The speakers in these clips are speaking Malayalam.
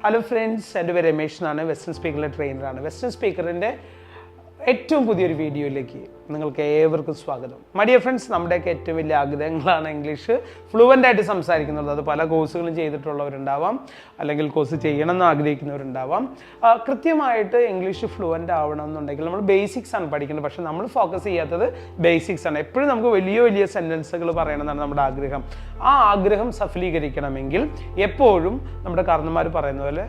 ഹലോ ഫ്രണ്ട്സ്, എൻ്റെ പേര് രമേഷ് എന്നാണ്. വെസ്റ്റേൺ സ്പീക്കറിലെ ട്രെയിനറാണ്. വെസ്റ്റേൺ സ്പീക്കറിൻ്റെ ഏറ്റവും പുതിയൊരു വീഡിയോയിലേക്ക് നിങ്ങൾക്ക് ഏവർക്കും സ്വാഗതം. മൈ ഡിയർ ഫ്രണ്ട്സ്, നമ്മുടെയൊക്കെ ഏറ്റവും വലിയ ആഗ്രഹങ്ങളാണ് ഇംഗ്ലീഷ് ഫ്ലുവൻ്റ് ആയിട്ട് സംസാരിക്കുന്നത്. അത് പല കോഴ്സുകളും ചെയ്തിട്ടുള്ളവരുണ്ടാവാം, അല്ലെങ്കിൽ കോഴ്സ് ചെയ്യണമെന്ന് ആഗ്രഹിക്കുന്നവരുണ്ടാവാം. കൃത്യമായിട്ട് ഇംഗ്ലീഷ് ഫ്ലുവൻ്റ് ആവണം എന്നുണ്ടെങ്കിൽ നമ്മൾ ബേസിക്സ് ആണ് പഠിക്കുന്നത്. പക്ഷേ നമ്മൾ ഫോക്കസ് ചെയ്യാത്തത് ബേസിക്സ് ആണ്. എപ്പോഴും നമുക്ക് വലിയ വലിയ സെൻറ്റൻസുകൾ പറയണമെന്നാണ് നമ്മുടെ ആഗ്രഹം. ആ ആഗ്രഹം സഫലീകരിക്കണമെങ്കിൽ എപ്പോഴും നമ്മുടെ കാരണന്മാർ പറയുന്ന പോലെ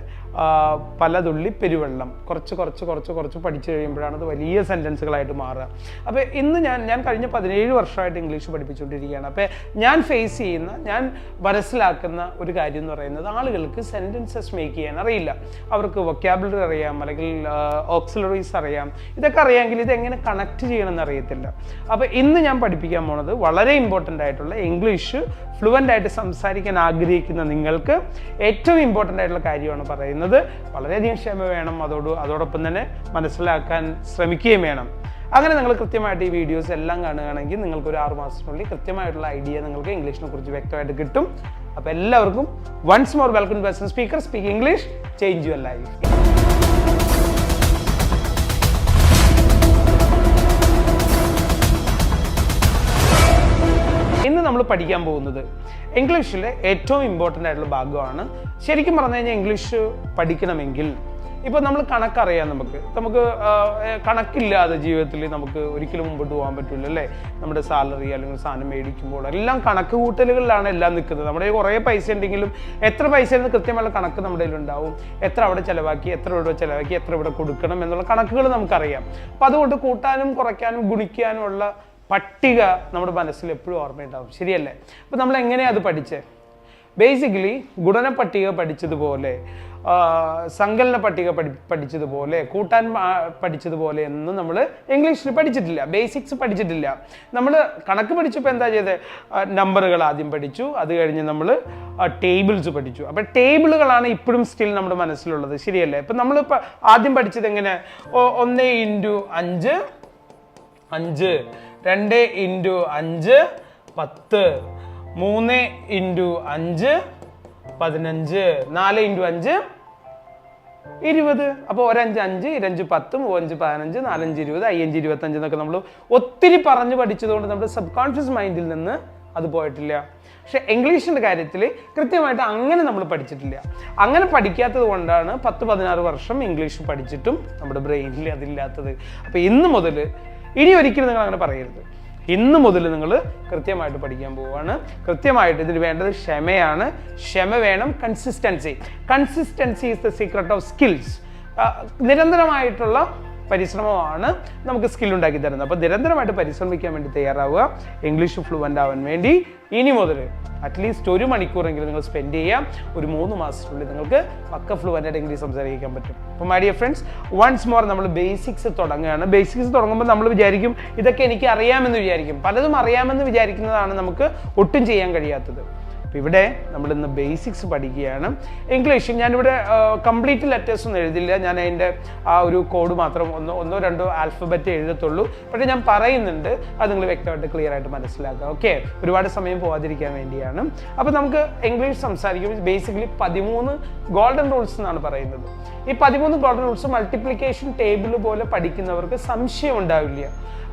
പലതുള്ളി പെരുവെള്ളം കുറച്ച് കുറച്ച് കുറച്ച് കുറച്ച് പഠിച്ചു കഴിയുമ്പോഴാണ് അത് വലിയ സെൻറ്റൻസുകളായിട്ട് മാറുക. അപ്പോൾ ഇന്ന് ഞാൻ കഴിഞ്ഞ 17 വർഷമായിട്ട് ഇംഗ്ലീഷ് പഠിപ്പിച്ചുകൊണ്ടിരിക്കുകയാണ്. അപ്പോൾ ഞാൻ മനസ്സിലാക്കുന്ന ഒരു കാര്യം എന്ന് പറയുന്നത്, ആളുകൾക്ക് സെൻറ്റൻസസ് മേക്ക് ചെയ്യാൻ അറിയില്ല. അവർക്ക് വൊക്കാബുലറി അറിയാം, അല്ലെങ്കിൽ ഓക്സിലറീസ് അറിയാം. ഇതൊക്കെ അറിയാമെങ്കിൽ ഇതെങ്ങനെ കണക്ട് ചെയ്യണമെന്ന് അറിയത്തില്ല. അപ്പോൾ ഇന്ന് ഞാൻ പഠിപ്പിക്കാൻ പോണത് വളരെ ഇമ്പോർട്ടൻ്റ് ആയിട്ടുള്ള ഇംഗ്ലീഷ് ഫ്ലുവൻ്റ് ആയിട്ട് സംസാരിക്കാൻ ആഗ്രഹിക്കുന്ന നിങ്ങൾക്ക് ഏറ്റവും ഇമ്പോർട്ടൻ്റ് ആയിട്ടുള്ള കാര്യമാണ് പറയുന്നത്. വളരെയധികം ക്ഷമ വേണം, അതോടൊപ്പം തന്നെ മനസ്സിലാക്കാൻ ശ്രമിക്കുകയും വേണം. അങ്ങനെ നിങ്ങൾ കൃത്യമായിട്ട് ഈ വീഡിയോസ് എല്ലാം കാണുകയാണെങ്കിൽ നിങ്ങൾക്ക് ഒരു 6 മാസത്തിനുള്ളിൽ കൃത്യമായിട്ടുള്ള ഐഡിയ നിങ്ങൾക്ക് ഇംഗ്ലീഷിനെ കുറിച്ച് വ്യക്തമായിട്ട് കിട്ടും. അപ്പോൾ എല്ലാവർക്കും once more welcome to western speaker. Speak English, change your life. ഇന്ന് നമ്മൾ പഠിക്കാൻ പോകുന്നത് ഇംഗ്ലീഷിലെ ഏറ്റവും ഇമ്പോർട്ടൻ്റ് ആയിട്ടുള്ള ഭാഗമാണ്. ശരിക്കും പറഞ്ഞു കഴിഞ്ഞാൽ ഇംഗ്ലീഷ് പഠിക്കണമെങ്കിൽ ഇപ്പോൾ നമ്മൾ കണക്കറിയാം. നമുക്ക് കണക്കില്ലാതെ ജീവിതത്തിൽ നമുക്ക് ഒരിക്കലും മുമ്പോട്ട് പോകാൻ പറ്റില്ല, അല്ലേ? നമ്മുടെ സാലറി അല്ലെങ്കിൽ സാധനം മേടിക്കുമ്പോൾ എല്ലാം കണക്ക് കൂട്ടലുകളിലാണ് എല്ലാം നിൽക്കുന്നത്. നമ്മുടെ കുറേ പൈസ ഉണ്ടെങ്കിലും എത്ര പൈസ എന്ന് കൃത്യമായ കണക്ക് നമ്മുടെ കയ്യിലുണ്ടാവും. എത്ര അവിടെ ചിലവാക്കി, എത്ര ഇവിടെ ചിലവാക്കി, എത്ര ഇവിടെ കൊടുക്കണം എന്നുള്ള കണക്കുകൾ നമുക്കറിയാം. അപ്പം അതുകൊണ്ട് കൂട്ടാനും കുറയ്ക്കാനും ഗുണിക്കാനും ഉള്ള പട്ടിക നമ്മുടെ മനസ്സിൽ എപ്പോഴും ഓർമ്മയുണ്ടാവും, ശരിയല്ലേ? അപ്പം നമ്മൾ എങ്ങനെയാണ് അത് പഠിച്ചത്? ബേസിക്കലി ഗുണന പട്ടിക പഠിച്ചതുപോലെ, സങ്കലന പട്ടിക പഠിച്ചതുപോലെ, കൂട്ടാൻ പഠിച്ചതുപോലെ ഒന്നും നമ്മൾ ഇംഗ്ലീഷിൽ പഠിച്ചിട്ടില്ല. ബേസിക്സ് പഠിച്ചിട്ടില്ല. നമ്മൾ കണക്ക് പഠിച്ചപ്പോൾ എന്താ ചെയ്തത്? നമ്പറുകൾ ആദ്യം പഠിച്ചു. അത് കഴിഞ്ഞ് നമ്മൾ ടേബിൾസ് പഠിച്ചു. അപ്പം ടേബിളുകളാണ് ഇപ്പോഴും സ്റ്റിൽ നമ്മുടെ മനസ്സിലുള്ളത്, ശരിയല്ലേ? ഇപ്പം നമ്മളിപ്പോൾ ആദ്യം പഠിച്ചത് എങ്ങനെ? 1 × 5 5, 2 × 5 10, 3 × 5 15, 4 × 5 20. അപ്പോൾ 1 5 5, 2 5 10, 3 5 15, 4 5 20, 5 25 എന്നൊക്കെ നമ്മൾ ഒത്തിരി പറഞ്ഞ് പഠിച്ചതുകൊണ്ട് നമ്മുടെ സബ് കോൺഷ്യസ് മൈൻഡിൽ നിന്ന് അത് പോയിട്ടില്ല. പക്ഷെ ഇംഗ്ലീഷിൻ്റെ കാര്യത്തിൽ കൃത്യമായിട്ട് അങ്ങനെ നമ്മൾ പഠിച്ചിട്ടില്ല. അങ്ങനെ പഠിക്കാത്തത് കൊണ്ടാണ് 10-16 വർഷം ഇംഗ്ലീഷ് പഠിച്ചിട്ടും നമ്മുടെ ബ്രെയിനിൽ അതില്ലാത്തത്. അപ്പോൾ ഇന്ന് മുതൽ ഇനി ഒരിക്കലും നിങ്ങൾ അങ്ങനെ പറയരുത്. ഇന്ന് മുതൽ നിങ്ങൾ കൃത്യമായിട്ട് പഠിക്കാൻ പോവുകയാണ്. കൃത്യമായിട്ട് ഇതിന് വേണ്ടത് ക്ഷമയാണ്. ക്ഷമ വേണം. Consistency is the secret of skills. നിരന്തരമായിട്ടുള്ള പരിശ്രമമാണ് നമുക്ക് സ്കിൽ ഉണ്ടാക്കി തരുന്നത്. അപ്പോൾ നിരന്തരമായിട്ട് പരിശ്രമിക്കാൻ വേണ്ടി തയ്യാറാവുക. ഇംഗ്ലീഷ് ഫ്ലുവൻ്റ് ആവാൻ വേണ്ടി ഇനി മുതൽ അറ്റ്ലീസ്റ്റ് 1 മണിക്കൂറെങ്കിലും നിങ്ങൾ സ്പെൻഡ് ചെയ്യാം. ഒരു 3 മാസത്തിനുള്ളിൽ നിങ്ങൾക്ക് പക്ക ഫ്ലുവൻ്റ് ആയിട്ട് ഇംഗ്ലീഷ് സംസാരിക്കാൻ പറ്റും. അപ്പോൾ my dear friends, once more നമ്മൾ ബേസിക്സ് തുടങ്ങുകയാണ്. ബേസിക്സ് തുടങ്ങുമ്പോൾ നമ്മൾ വിചാരിക്കും ഇതൊക്കെ എനിക്ക് അറിയാമെന്ന് വിചാരിക്കും. പലതും അറിയാമെന്ന് വിചാരിക്കുന്നതാണ് നമുക്ക് ഒട്ടും ചെയ്യാൻ കഴിയാത്തത്. അപ്പോൾ ഇവിടെ നമ്മളിന്ന് ബേസിക്സ് പഠിക്കുകയാണ്. ഇംഗ്ലീഷ് ഞാനിവിടെ കംപ്ലീറ്റ് ലെറ്റേഴ്സ് ഒന്നും എഴുതില്ല. ഞാൻ അതിൻ്റെ ആ ഒരു കോഡ് മാത്രം ഒന്നോ രണ്ടോ ആൽഫബറ്റ് എഴുതത്തുള്ളൂ. പക്ഷേ ഞാൻ പറയുന്നുണ്ട്, അത് നിങ്ങൾ വ്യക്തമായിട്ട് ക്ലിയർ ആയിട്ട് മനസ്സിലാക്കുക. ഓക്കെ, ഒരുപാട് സമയം പോകാതിരിക്കാൻ വേണ്ടിയാണ്. അപ്പോൾ നമുക്ക് ഇംഗ്ലീഷ് സംസാരിക്കുമ്പോൾ ബേസിക്കലി 13 ഗോൾഡൻ റൂൾസ് എന്നാണ് പറയുന്നത്. ഈ 13 ഗോൾഡൻ റൂൾസ് മൾട്ടിപ്ലിക്കേഷൻ ടേബിൾ പോലെ പഠിക്കുന്നവർക്ക് സംശയം ഉണ്ടാവില്ല.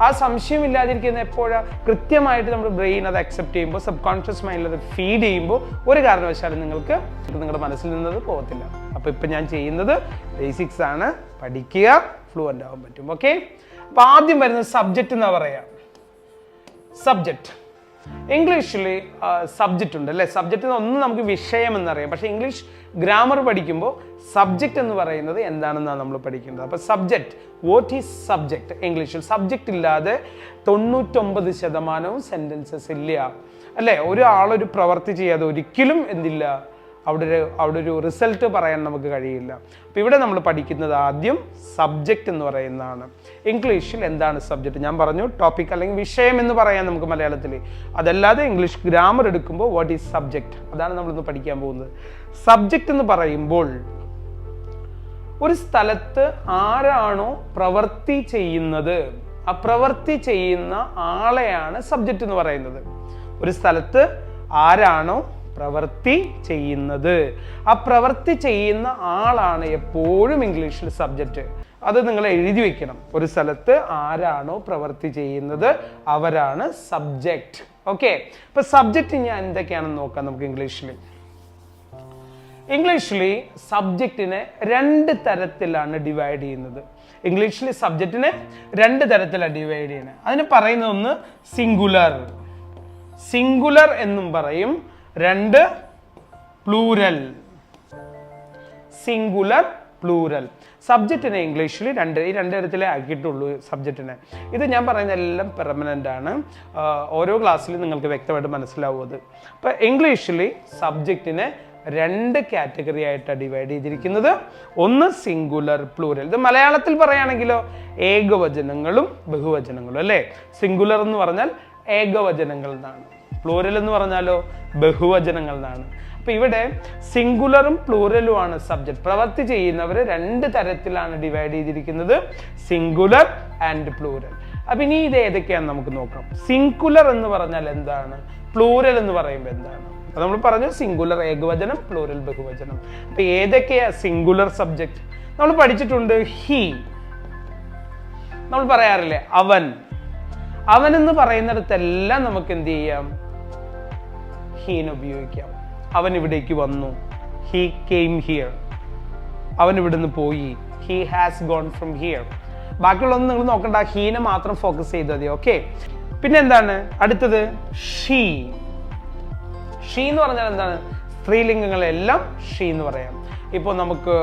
ആ സംശയം ഇല്ലാതിരിക്കുന്ന എപ്പോഴാണ്? കൃത്യമായിട്ട് നമ്മുടെ ബ്രെയിൻ അത് അക്സെപ്റ്റ് ചെയ്യുമ്പോൾ, സബ് കോൺഷ്യസ് മൈൻഡിൽ അത് ഫീഡ് ചെയ്യുമ്പോൾ ഒരു കാരണവശാലും നിങ്ങൾക്ക് നിങ്ങളുടെ മനസ്സിൽ നിന്നത് പോകത്തില്ല. അപ്പോൾ ഇപ്പം ഞാൻ ചെയ്യുന്നത് ബേസിക്സ് ആണ്. പഠിക്കുക, ഫ്ലുവൻ്റ് ആവാൻ പറ്റും. ഓക്കെ, അപ്പോൾ ആദ്യം വരുന്നത് സബ്ജക്റ്റ് എന്നാ പറയാ. സബ്ജക്റ്റ് ഇംഗ്ലീഷിൽ സബ്ജക്റ്റ് ഉണ്ട്, അല്ലേ? സബ്ജക്റ്റ് ഒന്ന് നമുക്ക് വിഷയം എന്നറിയാം. പക്ഷേ ഇംഗ്ലീഷ് ഗ്രാമർ പഠിക്കുമ്പോൾ സബ്ജക്റ്റ് എന്ന് പറയുന്നത് എന്താണെന്നാണ് നമ്മൾ പഠിക്കുന്നത്. അപ്പോൾ സബ്ജക്റ്റ്, വാട്ട് ഈസ് സബ്ജക്റ്റ്? ഇംഗ്ലീഷിൽ സബ്ജക്റ്റ് ഇല്ലാതെ 99% സെൻറ്റൻസസ് ഇല്ല, അല്ലേ? ഒരാളൊരു പ്രവൃത്തി ചെയ്യാതെ ഒരിക്കലും എന്തില്ല, അവിടെ ഒരു റിസൾട്ട് പറയാൻ നമുക്ക് കഴിയില്ല. അപ്പോൾ ഇവിടെ നമ്മൾ പഠിക്കുന്നത് ആദ്യം സബ്ജക്റ്റ് എന്ന് പറയുന്നതാണ്. ഇംഗ്ലീഷിൽ എന്താണ് സബ്ജക്റ്റ്? ഞാൻ പറഞ്ഞു ടോപ്പിക് അല്ലെങ്കിൽ വിഷയം എന്ന് പറയാൻ നമുക്ക് മലയാളത്തിൽ. അതല്ലാതെ ഇംഗ്ലീഷ് ഗ്രാമർ എടുക്കുമ്പോൾ വാട്ട് ഈസ് സബ്ജക്റ്റ്, അതാണ് നമ്മളിന്ന് പഠിക്കാൻ പോകുന്നത്. സബ്ജക്റ്റ് എന്ന് പറയുമ്പോൾ ഒരു സ്ഥലത്ത് ആരാണോ പ്രവൃത്തി ചെയ്യുന്നത്, ആ പ്രവൃത്തി ചെയ്യുന്ന ആളെയാണ് സബ്ജക്റ്റ് എന്ന് പറയുന്നത്. ഒരു സ്ഥലത്ത് ആരാണോ പ്രവൃത്തി ചെയ്യുന്നത്. ആ പ്രവൃത്തി ചെയ്യുന്ന ആളാണ് എപ്പോഴും ഇംഗ്ലീഷിൽ സബ്ജക്റ്റ്. അത് നിങ്ങൾ എഴുതി വെക്കണം. ഒരു സ്ഥലത്ത് ആരാണോ പ്രവൃത്തി ചെയ്യുന്നത് അവരാണ് സബ്ജക്റ്റ്. ഓക്കെ, ഇപ്പൊ സബ്ജക്റ്റ് ഞാൻ എന്തൊക്കെയാണെന്ന് നോക്കാം നമുക്ക് ഇംഗ്ലീഷിൽ. ഇംഗ്ലീഷിൽ സബ്ജക്റ്റിനെ 2 തരത്തിലാണ് ഡിവൈഡ് ചെയ്യുന്നത്. ഇംഗ്ലീഷിൽ സബ്ജക്റ്റിനെ 2 തരത്തിലാണ് ഡിവൈഡ് ചെയ്യുന്നത്. അതിന് പറയുന്ന ഒന്ന് സിംഗുലർ എന്നും പറയും, 2 പ്ലൂരൽ. Singular, plural. സബ്ജക്റ്റിനെ ഇംഗ്ലീഷിൽ ഈ 2 തരത്തിലേ ആക്കിയിട്ടുള്ളൂ സബ്ജക്റ്റിനെ. ഇത് ഞാൻ പറയുന്ന എല്ലാം പെർമനൻ്റ് ആണ്. ഓരോ ക്ലാസ്സിലും നിങ്ങൾക്ക് വ്യക്തമായിട്ട് മനസ്സിലാവും അത്. അപ്പോൾ ഇംഗ്ലീഷിൽ സബ്ജക്റ്റിനെ 2 കാറ്റഗറി ആയിട്ടാണ് ഡിവൈഡ് ചെയ്തിരിക്കുന്നത്. ഒന്ന് സിംഗുലർ, പ്ലൂരൽ. ഇത് മലയാളത്തിൽ പറയുകയാണെങ്കിലോ ഏകവചനങ്ങളും ബഹുവചനങ്ങളും അല്ലേ. സിംഗുലർ എന്ന് പറഞ്ഞാൽ ഏകവചനങ്ങൾ എന്നാണ്, പ്ലൂരൽ എന്ന് പറഞ്ഞാലോ ബഹുവചനങ്ങൾ എന്നാണ്. അപ്പൊ ഇവിടെ സിംഗുലറും പ്ലൂറലും ആണ് സബ്ജക്ട്. പ്രവൃത്തി ചെയ്യുന്നവർ 2 തരത്തിലാണ് ഡിവൈഡ് ചെയ്തിരിക്കുന്നത്, സിംഗുലർ ആൻഡ് പ്ലൂറൽ. അപ്പൊ ഇനി ഇത് ഏതൊക്കെയാന്ന് നമുക്ക് നോക്കാം. സിംഗുലർ എന്ന് പറഞ്ഞാൽ എന്താണ്, പ്ലൂറൽ എന്ന് പറയുമ്പോൾ എന്താണ്? അപ്പൊ നമ്മൾ പറഞ്ഞു സിംഗുലർ ഏകവചനം, പ്ലൂറൽ ബഹുവചനം. അപ്പൊ ഏതൊക്കെയാ സിംഗുലർ സബ്ജക്ട്? നമ്മൾ പഠിച്ചിട്ടുണ്ട് ഹി. നമ്മൾ പറയാറില്ലേ അവൻ. അവൻ എന്ന് പറയുന്നിടത്തെല്ലാം നമുക്ക് എന്ത് ചെയ്യാം, ഹീനെ ഉപയോഗിക്കാം. അവൻ ഇവിടേക്ക് വന്നു, ഹി കെയിം ഹിയർ. അവൻ ഇവിടുന്ന് പോയി, he has gone from here. ബാക്കിയുള്ളതൊന്നും നിങ്ങൾ നോക്കണ്ട, ഹീനെ മാത്രം ഫോക്കസ് ചെയ്താൽ മതി. ഓക്കെ, പിന്നെ എന്താണ് അടുത്തത്? ഷീ. ഷീ എന്ന് പറഞ്ഞാൽ എന്താണ്? സ്ത്രീലിംഗങ്ങളെല്ലാം ഷീ എന്ന് പറയാം. ഇപ്പോൾ നമുക്ക്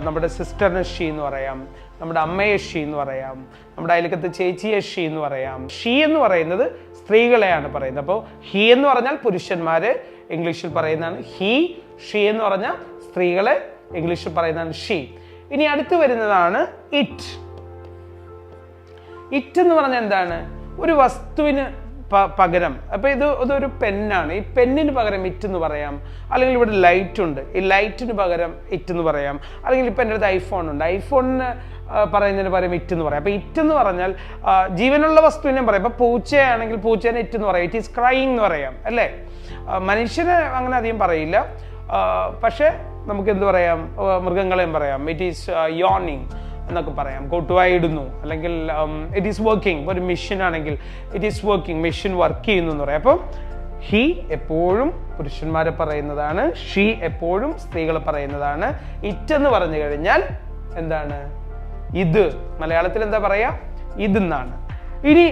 നമ്മുടെ സിസ്റ്ററിന് ഷീ എന്ന് പറയാം, നമ്മുടെ അമ്മയെ ഷീ എന്ന് പറയാം, നമ്മുടെ അയൽക്കത്തെ ചേച്ചിയെ ഷീ എന്ന് പറയാം. ഷീ എന്ന് പറയുന്നത് സ്ത്രീകളെയാണ് പറയുന്നത്. അപ്പോൾ ഹി എന്ന് പറഞ്ഞാൽ പുരുഷന്മാരെ ഇംഗ്ലീഷിൽ പറയുന്നതാണ് ഹി. ഷീ എന്ന് പറഞ്ഞാൽ സ്ത്രീകളെ ഇംഗ്ലീഷിൽ പറയുന്നതാണ് ഷീ. ഇനി അടുത്ത് വരുന്നതാണ് ഇറ്റ്. ഇറ്റ് എന്ന് പറഞ്ഞാൽ എന്താണ്? ഒരു വസ്തുവിന് പകരം. അപ്പൊ ഇതൊരു പെന്നാണ്, ഈ പെന്നിന് പകരം ഇറ്റ് എന്ന് പറയാം. അല്ലെങ്കിൽ ഇവിടെ ലൈറ്റ് ഉണ്ട്, ഈ ലൈറ്റിന് പകരം ഇറ്റ് എന്ന് പറയാം. അല്ലെങ്കിൽ ഇപ്പൊ എൻ്റെ അടുത്ത് ഐഫോൺ ഉണ്ട്, ഐഫോണിന് പറയുന്നതിന് പകരം ഇറ്റ് എന്ന് പറയാം. അപ്പൊ ഇറ്റ് എന്ന് പറഞ്ഞാൽ ജീവനുള്ള വസ്തുവിനെ പറയാം. ഇപ്പൊ പൂച്ചയാണെങ്കിൽ പൂച്ചേനെ ഇറ്റ് എന്ന് പറയാം, ഇറ്റ് ഈസ് ക്രൈയിങ് എന്ന് പറയാം അല്ലേ. മനുഷ്യനെ അങ്ങനെ അധികം പറയില്ല, പക്ഷെ നമുക്ക് എന്ത് പറയാം, മൃഗങ്ങളെയും പറയാം. ഇറ്റ് ഈസ് യോണിങ് എന്നൊക്കെ പറയാം. കൊട്ടുവായിടുന്നു, അല്ലെങ്കിൽ ഇറ്റ് ഈസ് വർക്കിംഗ്. ഒരു മെഷീൻ ആണെങ്കിൽ it is working, machine work ചെയ്യുന്നു എന്ന് പറയാം. അപ്പം ഹി എപ്പോഴും പുരുഷന്മാരെ പറയുന്നതാണ്, ഷീ എപ്പോഴും സ്ത്രീകളെ പറയുന്നതാണ്. ഇറ്റ് എന്ന് പറഞ്ഞു കഴിഞ്ഞാൽ എന്താണ്? ഇത്. മലയാളത്തിൽ എന്താ പറയാ? ഇതെന്നാണ്. ഇനി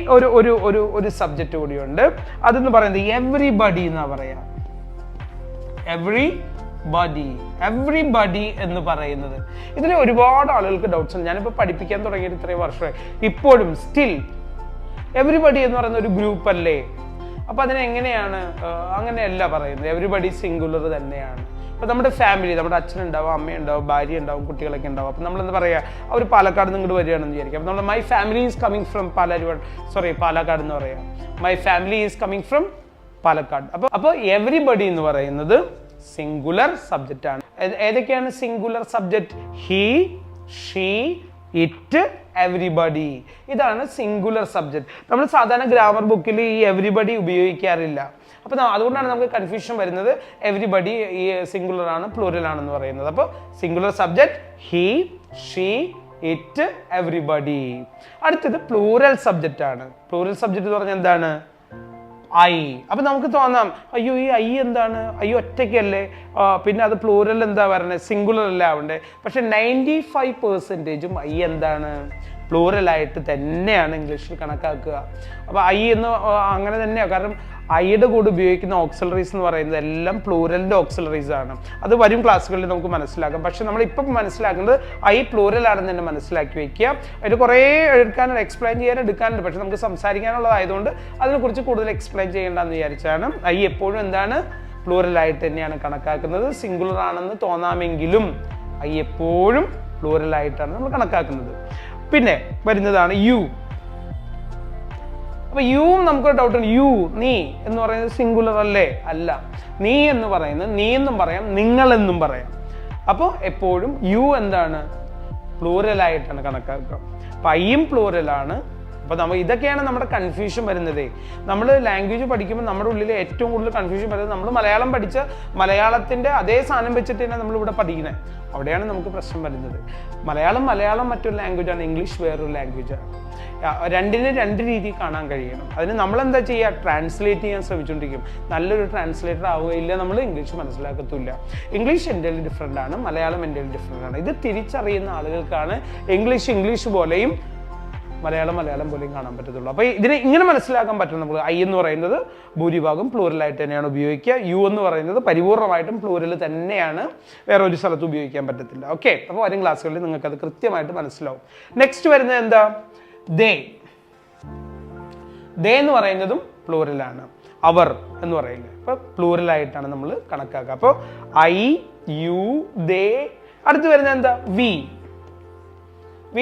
ഒരു സബ്ജക്റ്റ് കൂടിയുണ്ട്, അതെന്ന് പറയുന്നത് എവ്രിബഡി എന്നാ പറയാ. എവ്രിബഡി എന്ന് പറയുന്നത്, ഇതിൽ ഒരുപാട് ആളുകൾക്ക് ഡൗട്ട്സ് ഉണ്ട്. ഞാനിപ്പോൾ പഠിപ്പിക്കാൻ തുടങ്ങിയിട്ട് ഇത്രയും വർഷമായി, ഇപ്പോഴും സ്റ്റിൽ എവ്രിബഡി എന്ന് പറയുന്ന ഒരു ഗ്രൂപ്പ് അല്ലേ. അപ്പൊ അതിനെങ്ങനെയാണ്? അങ്ങനെയല്ല പറയുന്നത്. എവ്രിബഡി സിംഗുലർ തന്നെയാണ്. അപ്പൊ നമ്മുടെ ഫാമിലി, നമ്മുടെ അച്ഛനുണ്ടാവും, അമ്മയുണ്ടാവും, ഭാര്യ ഉണ്ടാവും, കുട്ടികളൊക്കെ ഉണ്ടാവും. അപ്പൊ നമ്മളെന്താ പറയാ, അവർ പാലക്കാട് നിന്ന് ഇങ്ങോട്ട് വരികയാണെന്ന് വിചാരിക്കും. അപ്പൊ നമ്മൾ my family is coming from Palakkad എന്ന് പറയാം. My family is coming from Palakkad. അപ്പൊ എവ്രിബഡി എന്ന് പറയുന്നത് സിംഗുലർ സബ്ജക്റ്റ് ആണ്. ഏതൊക്കെയാണ് singular subject? He, she, it, everybody. ഇതാണ് സിംഗുലർ സബ്ജക്റ്റ്. നമ്മൾ സാധാരണ ഗ്രാമർ ബുക്കിൽ ഈ എവ്രിബഡി ഉപയോഗിക്കാറില്ല. അപ്പൊ അതുകൊണ്ടാണ് നമുക്ക് കൺഫ്യൂഷൻ വരുന്നത്. എവ്രിബഡി ഈ സിംഗുലർ ആണ്, പ്ലൂറൽ ആണെന്ന് പറയുന്നത്. അപ്പോൾ singular subject he, she, it, everybody. അടുത്തത് പ്ലൂറൽ സബ്ജക്റ്റ് ആണ്. പ്ലൂറൽ സബ്ജക്റ്റ് എന്ന് പറഞ്ഞാൽ എന്താണ്? ഐ. അപ്പൊ നമുക്ക് തോന്നാം, അയ്യോ ഈ ഐ എന്താണ്, അയ്യോ ഒറ്റയ്ക്കല്ലേ, പിന്നെ അത് പ്ലൂറൽ എന്താ പറയുന്നത്, സിംഗുലർ അല്ലേ ആവണ്ടേ. പക്ഷെ 95% ഐ എന്താണ്? പ്ലൂറലായിട്ട് തന്നെയാണ് ഇംഗ്ലീഷിൽ കണക്കാക്കുക. അപ്പൊ ഐ എന്ന് അങ്ങനെ തന്നെയാണ്. കാരണം ഐയുടെ കൂടെ ഉപയോഗിക്കുന്ന ഓക്സിലറീസ് എന്ന് പറയുന്നത് എല്ലാം പ്ലൂറലിന്റെ ഓക്സിലറീസ് ആണ്. അത് വരും ക്ലാസ്സുകളിൽ നമുക്ക് മനസ്സിലാക്കാം. പക്ഷെ നമ്മൾ ഇപ്പം മനസ്സിലാക്കുന്നത് ഐ പ്ലൂറൽ ആണെന്ന് തന്നെ മനസ്സിലാക്കി വെക്കുക. അതിൽ കുറേ എടുക്കാനുണ്ട്, എക്സ്പ്ലെയിൻ ചെയ്യാൻ എടുക്കാനുണ്ട്. പക്ഷെ നമുക്ക് സംസാരിക്കാനുള്ളതായതുകൊണ്ട് അതിനെക്കുറിച്ച് കൂടുതൽ എക്സ്പ്ലെയിൻ ചെയ്യേണ്ടെന്ന് വിചാരിച്ചാണ്. ഐ എപ്പോഴും എന്താണ്? പ്ലൂറലായിട്ട് തന്നെയാണ് കണക്കാക്കുന്നത്. സിംഗുലർ ആണെന്ന് തോന്നാമെങ്കിലും ഐ എപ്പോഴും പ്ലൂറലായിട്ടാണ് നമ്മൾ കണക്കാക്കുന്നത്. പിന്നെ വരുന്നതാണ് യു. അപ്പൊ യുവും നമുക്കൊരു ഡൗട്ട് ഉണ്ട്. യു, നീ എന്ന് പറയുന്നത് സിംഗുലർ അല്ലേ? അല്ല. നീ എന്ന് പറയുന്നത് നീ എന്നും പറയാം, നിങ്ങൾ എന്നും പറയാം. അപ്പോൾ എപ്പോഴും യു എന്താണ്? പ്ലൂറലായിട്ടാണ് കണക്കാക്കുക. അപ്പൊ ഐയും പ്ലൂറലാണ്, അപ്പോൾ ഇതൊക്കെയാണ് നമ്മുടെ കൺഫ്യൂഷൻ വരുന്നത്. നമ്മൾ ലാംഗ്വേജ് പഠിക്കുമ്പോൾ നമ്മുടെ ഉള്ളിൽ ഏറ്റവും കൂടുതൽ കൺഫ്യൂഷൻ വരുന്നത് നമ്മൾ മലയാളം പഠിച്ച മലയാളത്തിൻ്റെ അതേ സാധനം വെച്ചിട്ട് തന്നെ നമ്മളിവിടെ പഠിക്കുന്നത്. അവിടെയാണ് നമുക്ക് പ്രശ്നം വരുന്നത്. മലയാളം മറ്റൊരു ലാംഗ്വേജാണ്, ഇംഗ്ലീഷ് വേറൊരു ലാംഗ്വേജാണ്. രണ്ടിനെ രണ്ട് രീതിയിൽ കാണാൻ കഴിയണം. അതിന് നമ്മളെന്താ ചെയ്യുക? ട്രാൻസ്ലേറ്റ് ചെയ്യാൻ ശ്രമിച്ചുകൊണ്ടിരിക്കും. നല്ലൊരു ട്രാൻസ്ലേറ്റർ ആവുകയില്ല, നമ്മൾ ഇംഗ്ലീഷ് മനസ്സിലാക്കത്തില്ല. ഇംഗ്ലീഷ് എൻ്റെ ഡിഫറെൻ്റ് ആണ്, മലയാളം എൻ്റെ ഡിഫറെൻ്റ് ആണ്. ഇത് തിരിച്ചറിയുന്ന ആളുകൾക്കാണ് ഇംഗ്ലീഷ് പോലെയും മലയാളം പോലെയും കാണാൻ പറ്റത്തുള്ളൂ. അപ്പോൾ ഇതിനെ ഇങ്ങനെ മനസ്സിലാക്കാൻ പറ്റും. നമുക്ക് ഐ എന്ന് പറയുന്നത് ഭൂരിഭാഗം പ്ലൂറലായിട്ട് തന്നെയാണ് ഉപയോഗിക്കുക. യു എന്ന് പറയുന്നത് പരിപൂർണമായിട്ടും പ്ലൂറൽ തന്നെയാണ്, വേറെ ഒരു സ്ഥലത്ത് ഉപയോഗിക്കാൻ പറ്റത്തില്ല. ഓക്കെ, അപ്പോൾ വരും ക്ലാസ്സുകളിൽ നിങ്ങൾക്കത് കൃത്യമായിട്ട് മനസ്സിലാവും. നെക്സ്റ്റ് വരുന്നത് എന്താ? ദേ എന്ന് പറയുന്നതും പ്ലൂറലാണ്. അവർ എന്ന് പറയുന്നത് അപ്പോൾ പ്ലൂറലായിട്ടാണ് നമ്മൾ കണക്കാക്കുക. അപ്പോൾ ഐ, യു, ദേ. അടുത്ത് വരുന്നത് എന്താ? വി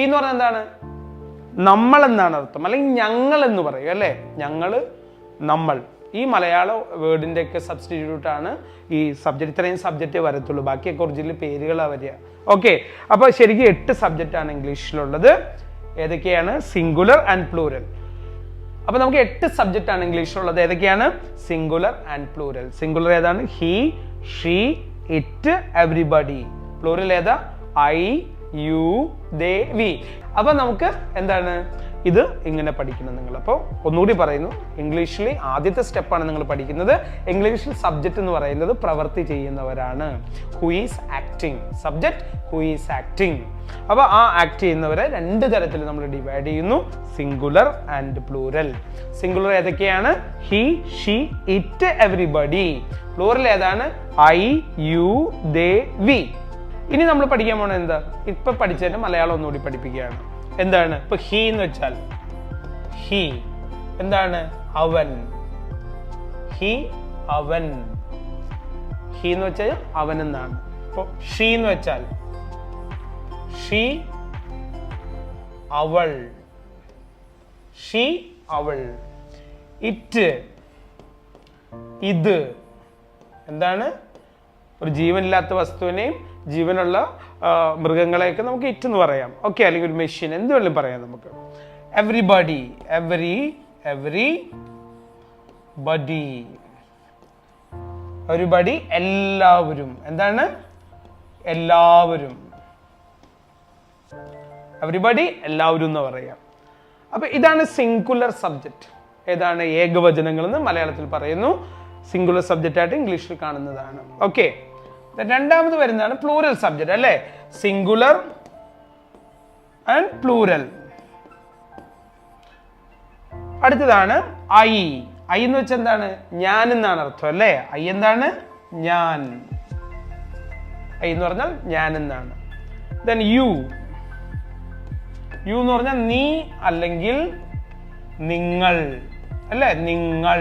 എന്ന് പറഞ്ഞാൽ എന്താണ്? നമ്മൾ എന്നാണ് അർത്ഥം, അല്ലെങ്കിൽ ഞങ്ങൾ എന്ന് പറയും അല്ലേ. ഞങ്ങൾ, നമ്മൾ. ഈ മലയാള വേർഡിൻ്റെ ഒക്കെ സബ്സ്റ്റിറ്റ്യൂട്ട് ആണ് ഈ സബ്ജക്റ്റ്. ഇത്രയും സബ്ജക്റ്റേ വരത്തുള്ളൂ, ബാക്കിയൊക്കെ ഒറിജിനൽ പേരുകളാണ് വരിക. ഓക്കെ, അപ്പോൾ ശരിക്കും 8 സബ്ജക്റ്റാണ് ഇംഗ്ലീഷിലുള്ളത്. ഏതൊക്കെയാണ്? Singular and plural. അപ്പോൾ നമുക്ക് 8 സബ്ജക്റ്റാണ് ഇംഗ്ലീഷിലുള്ളത്. ഏതൊക്കെയാണ്? Singular and plural. സിംഗുലർ ഏതാണ്? He, she, it, everybody. Plural ഏതാ? I, you, they, we. അപ്പോൾ നമുക്ക് എന്താണ് ഇത് ഇങ്ങനെ പഠിക്കണം നിങ്ങൾ. അപ്പോൾ ഒന്നുകൂടി പറയുന്നു, ഇംഗ്ലീഷിൽ ആദ്യത്തെ സ്റ്റെപ്പാണ് നിങ്ങൾ പഠിക്കുന്നത്. ഇംഗ്ലീഷിൽ സബ്ജക്റ്റ് എന്ന് പറയുന്നത് പ്രവൃത്തി ചെയ്യുന്നവരാണ്. Who is acting. Subject who is acting. അപ്പോൾ ആ ആക്ട് ചെയ്യുന്നവരെ 2 തരത്തിൽ നമ്മൾ ഡിവൈഡ് ചെയ്യുന്നു, സിംഗുലർ ആൻഡ് പ്ലൂറൽ. സിംഗുലർ ഏതൊക്കെയാണ്? He, she, it, everybody. Plural ഏതാണ്? I, you, they, we. ഇനി നമ്മൾ പഠിക്കാൻ പോകുന്നത് എന്താ? ഇപ്പൊ പഠിച്ചതിന് മലയാളം ഒന്നുകൂടി പഠിപ്പിക്കുകയാണ്. എന്താണ്? ഇപ്പൊ ഹി എന്ന് വെച്ചാൽ ഹി എന്താണ്? അവൻ. ഹി, അവൻ. ഹി എന്ന് വെച്ചാൽ അവൻ എന്നാണ്. ഇപ്പൊ ഷീ എന്ന് വെച്ചാൽ ഷീ, അവൾ. ഷീ, അവൾ. ഇറ്റ്, ഇത്. എന്താണ്? ഒരു ജീവനില്ലാത്ത വസ്തുവിനെയും ജീവനുള്ള മൃഗങ്ങളെയൊക്കെ നമുക്ക് ഇറ്റ് എന്ന് പറയാം. ഓക്കെ, അല്ലെങ്കിൽ ഒരു മെഷീൻ, എന്ത് വേണമെങ്കിലും പറയാം നമുക്ക്. എവരിബഡി, എവരിബഡി, എല്ലാവരും. എന്താണ്? എല്ലാവരും. എവരിബഡി, എല്ലാവരും എന്ന് പറയാം. അപ്പൊ ഇതാണ് സിംഗുലർ സബ്ജക്റ്റ്. ഏതാണ്? ഏകവചനങ്ങൾ എന്ന് മലയാളത്തിൽ പറയുന്നു. സിംഗുലർ സബ്ജക്റ്റ് ആയിട്ട് ഇംഗ്ലീഷിൽ കാണുന്നതാണ്. ഓക്കെ, രണ്ടാമത് വരുന്നതാണ് പ്ലൂറൽ സബ്ജക്റ്റ് അല്ലേ. Singular and plural. അടുത്തതാണ് ഐ. ഐ എന്ന് വെച്ചാൽ എന്താണ്? ഞാൻ എന്നാണ് അർത്ഥം അല്ലേ. ഐ എന്താണ്? ഞാൻ. ഐ എന്ന് പറഞ്ഞാൽ ഞാൻ എന്നാണ്. Then you. യു എന്ന് പറഞ്ഞാൽ നീ അല്ലെങ്കിൽ നിങ്ങൾ അല്ലേ. നിങ്ങൾ.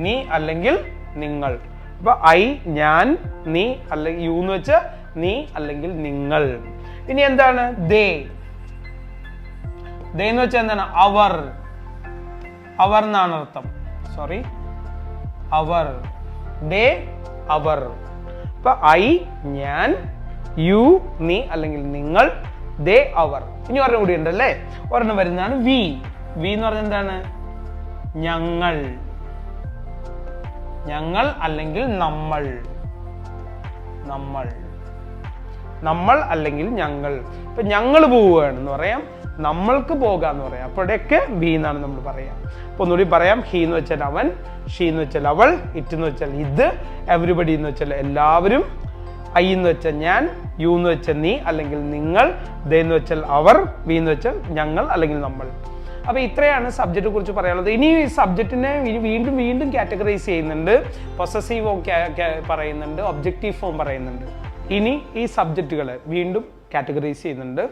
നീ അല്ലെങ്കിൽ നിങ്ങൾ. അപ്പൊ ഐ, ഞാൻ, നീ, അല്ലെങ്കിൽ യു എന്ന് വെച്ചാൽ നീ അല്ലെങ്കിൽ നിങ്ങൾ. ഇനി എന്താണ്? ദേ. ദേ എന്ന് വെച്ചാൽ എന്താണ്? അവർ. അവർ എന്നാണ് അർത്ഥം. സോറി, അവർ. ദേ, അവർ. അപ്പൊ ഐ, ഞാൻ, യു, നീ അല്ലെങ്കിൽ നിങ്ങൾ, ദേ, അവർ. ഇനി ഒരെണ്ണം കൂടി ഉണ്ടല്ലേ. ഒരെണ്ണം വരുന്നതാണ് വി. വി എന്ന് പറഞ്ഞാൽ എന്താണ്? ഞങ്ങൾ. ഞങ്ങൾ അല്ലെങ്കിൽ നമ്മൾ. നമ്മൾ. നമ്മൾ അല്ലെങ്കിൽ ഞങ്ങൾ. ഇപ്പൊ ഞങ്ങൾ പോവുകയാണെന്ന് പറയാം, നമ്മൾക്ക് പോകാന്ന് പറയാം. അപ്പോഴൊക്കെ വി എന്നാണ് നമ്മൾ പറയാം. അപ്പൊ ഒന്നുകൂടി പറയാം. ഹി എന്ന് വെച്ചാൽ അവൻ, ഷീ എന്ന് വെച്ചാൽ അവൾ, ഇറ്റ് എന്ന് വെച്ചാൽ ഇത്, എവരിബഡി എന്ന് വെച്ചാൽ എല്ലാവരും, ഐ എന്ന് വെച്ചാൽ ഞാൻ, യു എന്ന് വെച്ചാൽ നീ അല്ലെങ്കിൽ നിങ്ങൾ, ദേ എന്ന് വെച്ചാൽ അവർ, വി എന്ന് വെച്ചാൽ ഞങ്ങൾ അല്ലെങ്കിൽ നമ്മൾ. അപ്പൊ ഇത്രയാണ് സബ്ജക്റ്റിനെ കുറിച്ച് പറയാനുള്ളത്. ഇനി ഈ സബ്ജക്റ്റിനെ വീണ്ടും വീണ്ടും കാറ്റഗറൈസ് ചെയ്യുന്നുണ്ട്. പൊസസീവ് ഫോം പറയുന്നുണ്ട്, ഒബ്ജക്റ്റീവ് ഫോം പറയുന്നുണ്ട്. ഇനി ഈ സബ്ജക്റ്റുകളെ വീണ്ടും കാറ്റഗറൈസ് ചെയ്യുന്നുണ്ട്.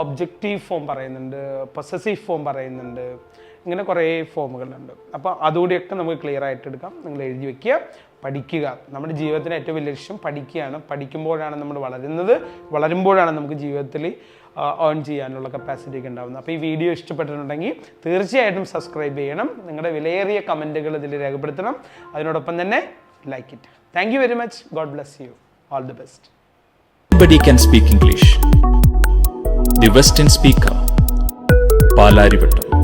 ഒബ്ജക്റ്റീവ് ഫോം പറയുന്നുണ്ട്, പൊസസീവ് ഫോം പറയുന്നുണ്ട്. ഇങ്ങനെ കുറേ ഫോമുകളുണ്ട്. അപ്പോൾ അതുകൂടിയൊക്കെ നമുക്ക് ക്ലിയർ ആയിട്ട് എടുക്കാം. നിങ്ങൾ എഴുതി വെക്കുക, പഠിക്കുക. നമ്മുടെ ജീവിതത്തിന് ഏറ്റവും വലിയ ലക്ഷ്യം പഠിക്കുകയാണ്. പഠിക്കുമ്പോഴാണ് നമ്മൾ വളരുന്നത്. വളരുമ്പോഴാണ് നമുക്ക് ജീവിതത്തിൽ ഏൺ ചെയ്യാനുള്ള കപ്പാസിറ്റി ഒക്കെ ഉണ്ടാകുന്നത്. അപ്പോൾ ഈ വീഡിയോ ഇഷ്ടപ്പെട്ടിട്ടുണ്ടെങ്കിൽ തീർച്ചയായിട്ടും സബ്സ്ക്രൈബ് ചെയ്യണം. നിങ്ങളുടെ വിലയേറിയ കമൻറ്റുകൾ ഇതിൽ രേഖപ്പെടുത്തണം. അതിനോടൊപ്പം തന്നെ like it. Thank you very much. God bless you. All the best. Everybody can speak English. The Western Speaker. Palarivattom.